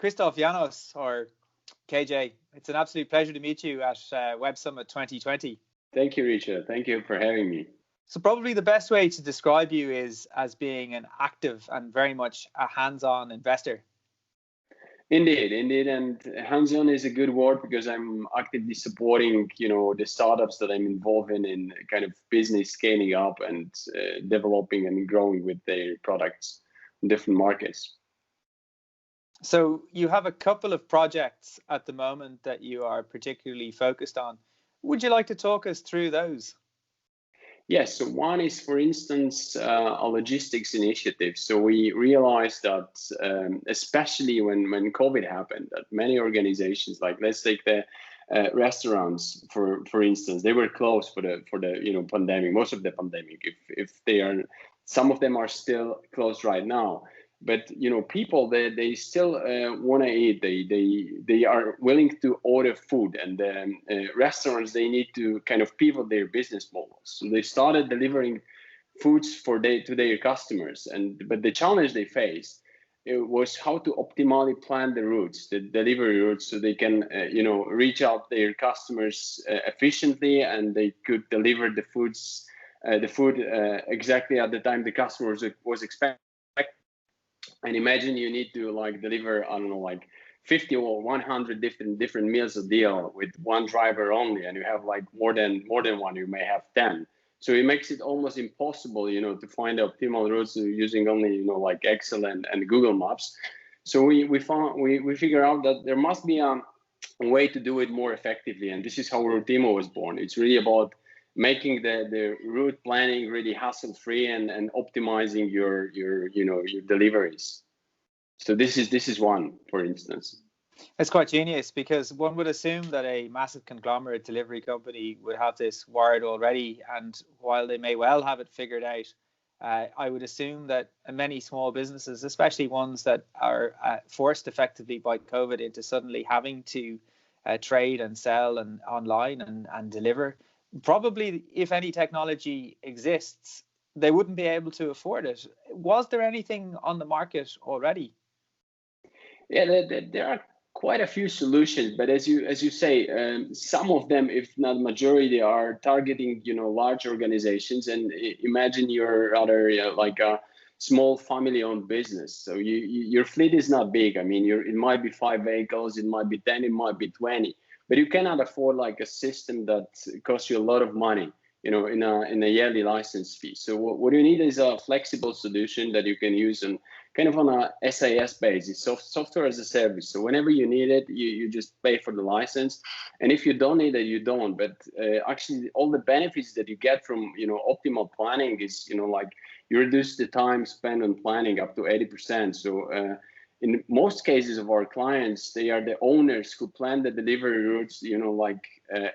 Christoph Janos, or KJ. It's an absolute pleasure to meet you at Web Summit 2020. Thank you, Richard. Thank you for having me. So probably the best way to describe you is as being an active and very much a hands-on investor. Indeed. And hands-on is a good word because I'm actively supporting, the startups that I'm involved in kind of business scaling up and developing and growing with their products in different markets. So you have a couple of projects at the moment that you are particularly focused on. Would you like to talk us through those? Yes, so one is, for instance, a logistics initiative. So we realized that, especially when COVID happened, that many organizations, like let's take the restaurants for instance, they were closed for the pandemic, most of the pandemic. If they are, some of them are still closed right now. But people they still want to eat. They are willing to order food, and restaurants they need to kind of pivot their business models. So they started delivering foods to their customers, but the challenge they faced was how to optimally plan the routes, the delivery routes, so they can reach out their customers efficiently, and they could deliver the food exactly at the time the customers was expecting. And imagine you need to deliver, I don't know, 50 or 100 different meals a deal with one driver only, and you have more than one, you may have 10. So it makes it almost impossible, to find the optimal routes using only, Excel and Google Maps. So we figure out that there must be a way to do it more effectively, and this is how Routimo was born. It's really about making the route planning really hassle-free and optimizing your deliveries. So this is one, for instance. It's quite genius, because one would assume that a massive conglomerate delivery company would have this wired already, and while they may well have it figured out, I would assume that many small businesses, especially ones that are forced effectively by COVID into suddenly having to trade and sell and online and deliver, probably if any technology exists, they wouldn't be able to afford it. Was there anything on the market already? Yeah, there are quite a few solutions, but as you say, some of them, if not majority, are targeting large organizations. And imagine you're rather like a small family-owned business, so your fleet is not big. I mean, it might be 5 vehicles, it might be 10, it might be 20. But you cannot afford a system that costs you a lot of money, in a yearly license fee. So what you need is a flexible solution that you can use on a SaaS basis, software as a service. So whenever you need it, you just pay for the license, and if you don't need it, you don't. But actually, all the benefits that you get from optimal planning is you reduce the time spent on planning up to 80%. So in most cases of our clients, they are the owners who plan the delivery routes,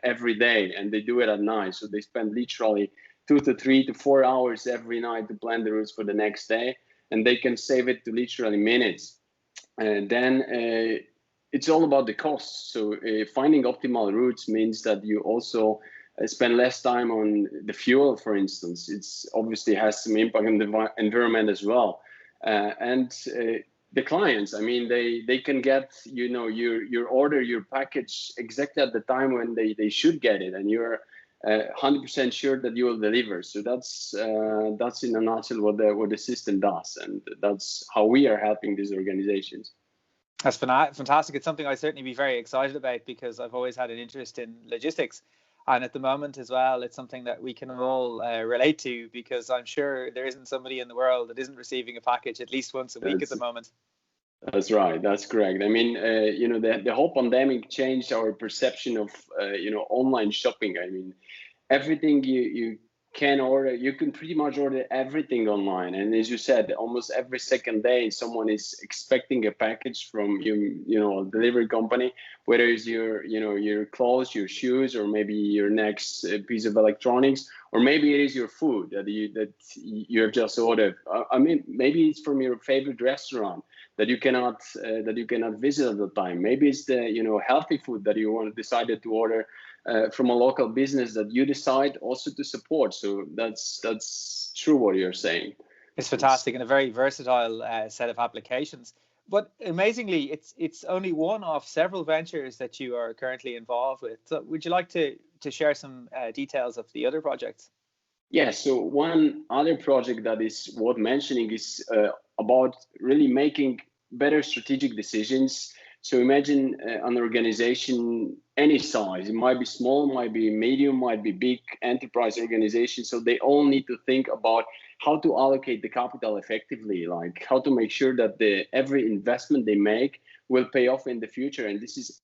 every day, and they do it at night. So they spend literally 2 to 3 to 4 hours every night to plan the routes for the next day, and they can save it to literally minutes. And then it's all about the cost. So finding optimal routes means that you also spend less time on the fuel, for instance. It's obviously has some impact on the environment as well. The clients, I mean, they can get your order, your package exactly at the time when they should get it, and you're 100% sure that you will deliver. So that's in a nutshell what the system does, and that's how we are helping these organizations. That's fantastic. It's something I'd certainly be very excited about, because I've always had an interest in logistics. And at the moment as well, it's something that we can all relate to, because I'm sure there isn't somebody in the world that isn't receiving a package at least once a week at the moment. That's right. That's correct. I mean, the whole pandemic changed our perception of, online shopping. I mean, everything you can order, you can pretty much order everything online. And as you said, almost every second day, someone is expecting a package from a delivery company, whether it's your clothes, your shoes, or maybe your next piece of electronics, or maybe it is your food that you have just ordered. I mean, maybe it's from your favorite restaurant that you cannot visit at the time. Maybe it's the healthy food that you decided to order from a local business that you decide also to support. So that's true what you're saying. It's fantastic, and a very versatile set of applications. But amazingly, it's only one of several ventures that you are currently involved with. So would you like to share some details of the other projects? Yeah, so one other project that is worth mentioning is about really making better strategic decisions. So imagine an organization, any size, it might be small, might be medium, might be big enterprise organization. So they all need to think about how to allocate the capital effectively, like how to make sure that every investment they make will pay off in the future. And this is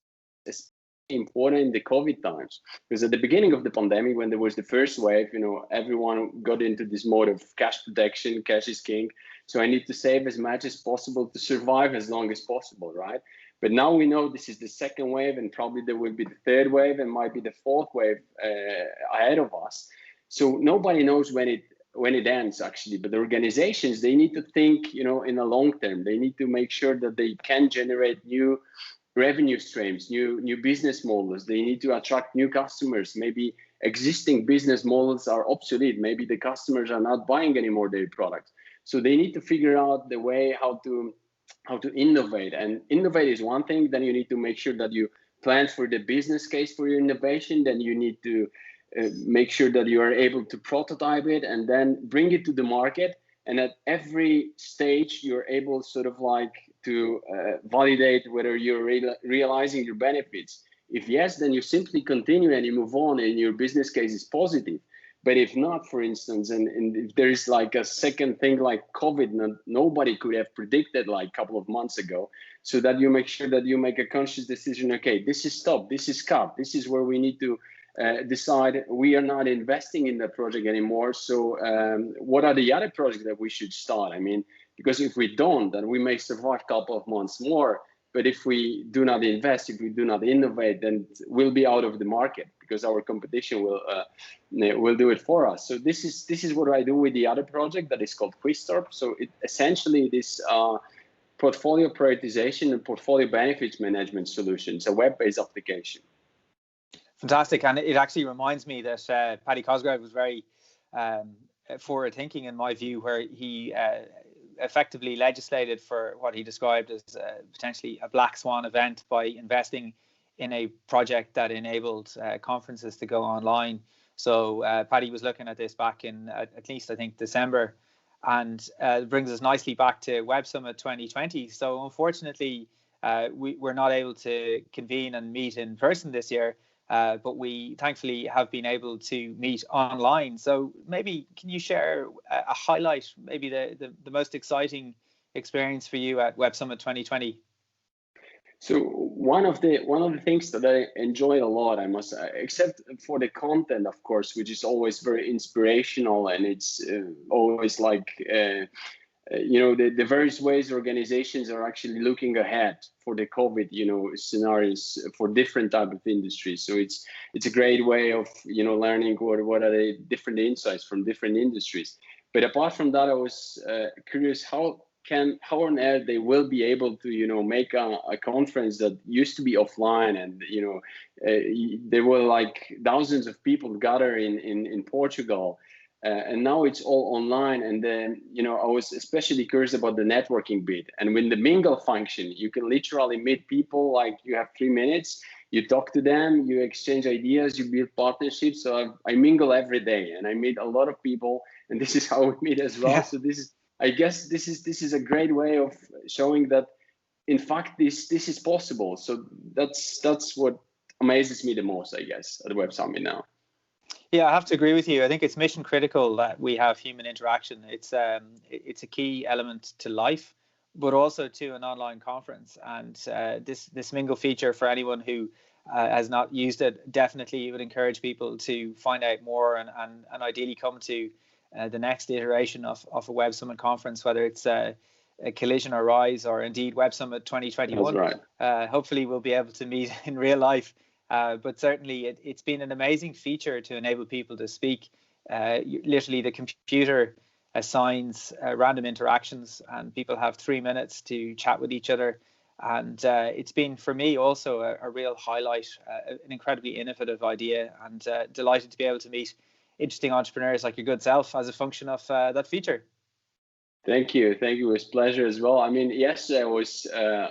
important in the COVID times, because at the beginning of the pandemic, when there was the first wave, everyone got into this mode of cash protection, cash is king. So I need to save as much as possible to survive as long as possible, right? But now we know this is the second wave, and probably there will be the third wave, and might be the fourth wave ahead of us. So nobody knows when it ends actually, but the organizations, they need to think, in a long term. They need to make sure that they can generate new revenue streams, new business models. They need to attract new customers. Maybe existing business models are obsolete. Maybe the customers are not buying anymore their products. So they need to figure out the way how to innovate. And innovate is one thing. Then you need to make sure that you plan for the business case for your innovation. Then you need to make sure that you are able to prototype it and then bring it to the market. And at every stage, you're able sort of like to validate whether you're realizing your benefits. If yes, then you simply continue and you move on and your business case is positive. But if not, for instance, and if there is like a second thing like COVID, nobody could have predicted like a couple of months ago, so that you make sure that you make a conscious decision, okay, this is stop, this is cut, this is where we need to decide we are not investing in that project anymore. So what are the other projects that we should start? I mean, because if we don't, then we may survive a couple of months more. But if we do not invest, if we do not innovate, then we'll be out of the market because our competition will do it for us. So this is what I do with the other project that is called Quiztorp. So it essentially this portfolio prioritization and portfolio benefits management solution. It's a web-based application. Fantastic, and it actually reminds me that Paddy Cosgrave was very forward thinking in my view, where he effectively legislated for what he described as potentially a black swan event by investing in a project that enabled conferences to go online. So Paddy was looking at this back in at least I think December, and brings us nicely back to Web Summit 2020. So unfortunately we're not able to convene and meet in person this year, but we thankfully have been able to meet online. So maybe can you share a highlight, maybe the most exciting experience for you at Web Summit 2020? So one of the things that I enjoyed a lot, I must say, except for the content, of course, which is always very inspirational, and it's always like the various ways organizations are actually looking ahead for the COVID scenarios for different type of industries. So it's a great way of learning what are the different insights from different industries. But apart from that, I was curious how on earth they will be able to make a conference that used to be offline, and there were like thousands of people gather in Portugal. And now it's all online. And then, I was especially curious about the networking bit. And when the mingle function, you can literally meet people, like you have 3 minutes, you talk to them, you exchange ideas, you build partnerships. So I mingle every day and I meet a lot of people, and this is how we meet as well. Yeah. So I guess this is a great way of showing that, in fact, this is possible. So that's what amazes me the most, I guess, at the Web Summit now. Yeah, I have to agree with you. I think it's mission critical that we have human interaction. It's a key element to life, but also to an online conference. And this mingle feature, for anyone who has not used it, definitely would encourage people to find out more and ideally come to the next iteration of a Web Summit conference, whether it's a Collision or Rise or indeed Web Summit 2021. That's right. Hopefully we'll be able to meet in real life. But certainly it's been an amazing feature to enable people to speak. Literally the computer assigns random interactions and people have 3 minutes to chat with each other. And it's been, for me, also a real highlight, an incredibly innovative idea, and delighted to be able to meet interesting entrepreneurs like your good self as a function of that feature. Thank you. Thank you. It was a pleasure as well. I mean, yesterday I was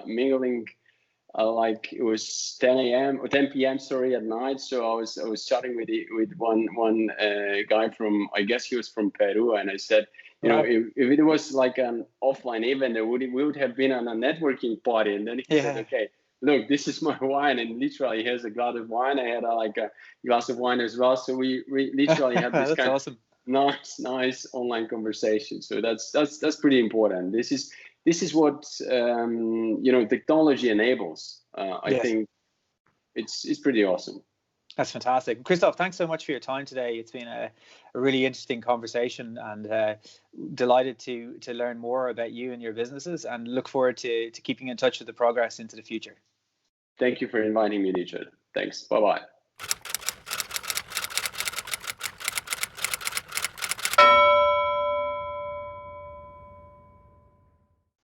mingling like it was 10 a.m. or 10 p.m. sorry, at night. So I was chatting with one guy from, I guess he was from Peru, and I said, you know, Wow. if it was like an offline event, we would have been on a networking party. And then he said, Yeah. okay, look, this is my wine, and literally here's a glass of wine. I had like a glass of wine as well. So we literally had this That's kind of awesome. nice online conversation. So that's pretty important. This is what you know, technology enables. I Yes. think it's pretty awesome. That's fantastic. Christoph, thanks so much for your time today. It's been a really interesting conversation, and delighted to learn more about you and your businesses, and look forward to keeping in touch with the progress into the future. Thank you for inviting me, Richard. Thanks. Bye bye.